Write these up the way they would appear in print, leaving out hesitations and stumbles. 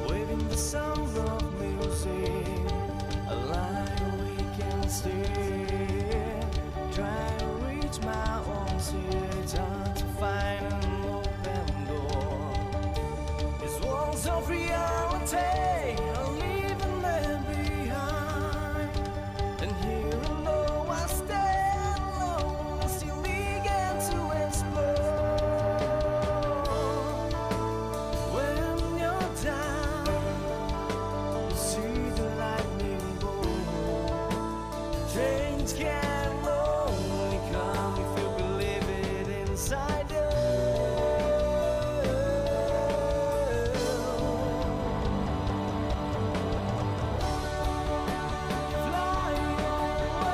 Waving the sound of music, a line we can steer. Trying to reach my own city, hard to find an open door. These walls of reality are leaving them behind. And here alone I stand alone, I still begin to explore. When you're down, you see the lightning bolt. Change can only come if you believe it inside you. Fly away.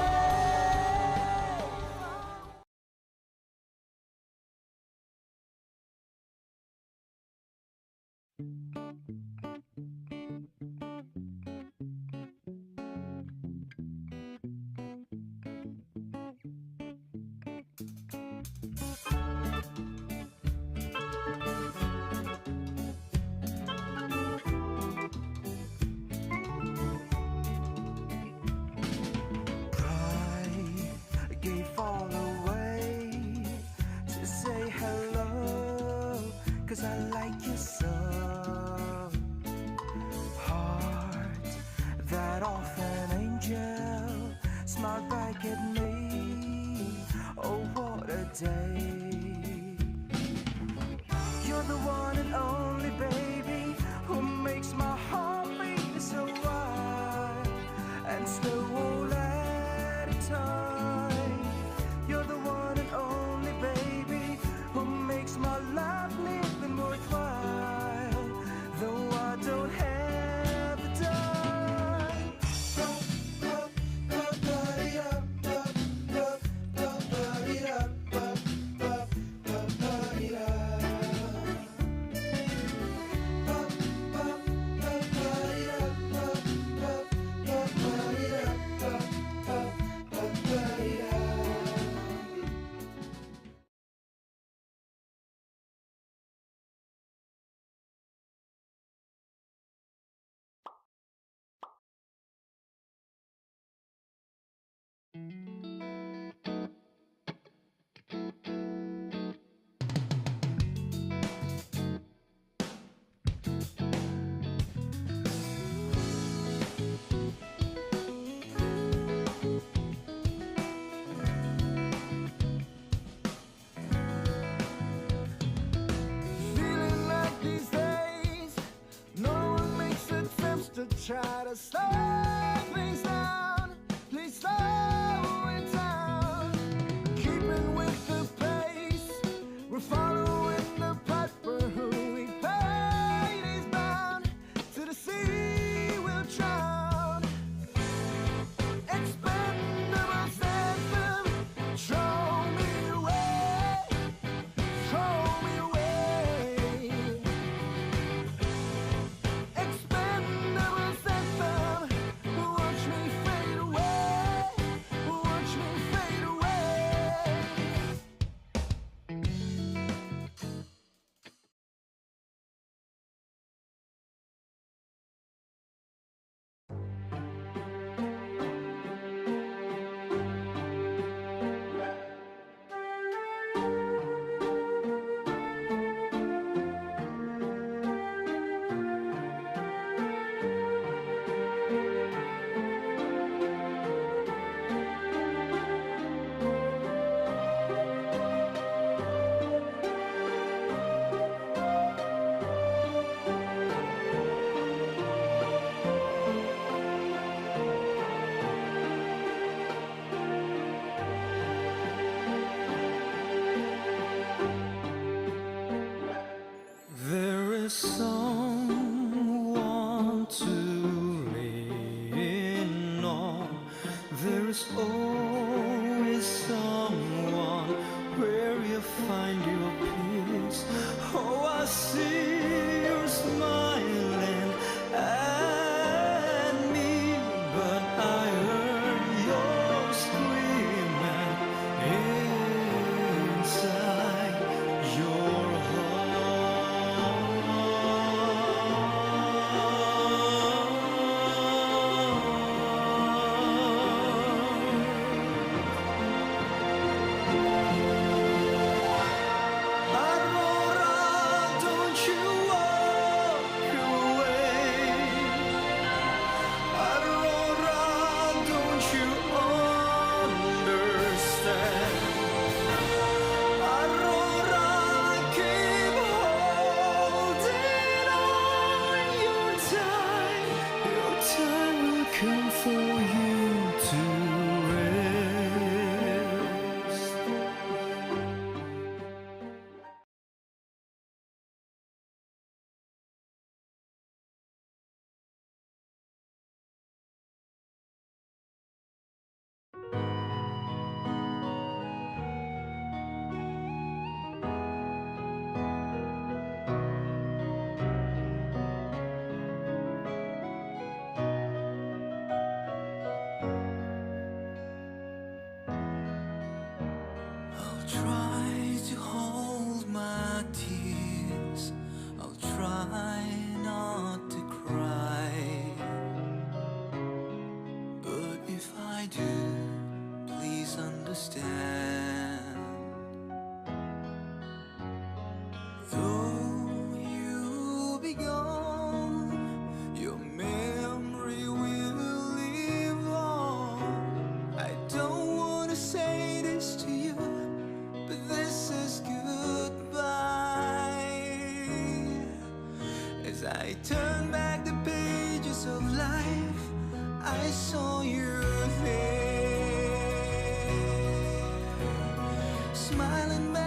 I gave all away to say hello, 'cause I like you so. Heart that off an angel smiled back at me. Oh, what a day. You're the one and only baby who makes my heart beat so wild and slow all at a time. You're the one and only baby who makes my life living worthwhile, though I don't have the time. Feeling like these days, no one makes attempts to try to slow things down. Please slow it down. Keeping with the pace, we're following the piper who we paid is bound. To the sea we'll drown. Expendable anthem, throw me away, throw me away. Expendable anthem, is someone to lean on. There is always someone where you find your peace. Oh, I see you're smiling at me, but I heard your screaming inside your come for you to rest. Try to hold my tears. I'll try not to cry. But if I do, please understand. Though you'll be gone, your memory will live on. I don't want to say this to you, but this is goodbye. As I turn back the pages of life, I saw you there, smiling back.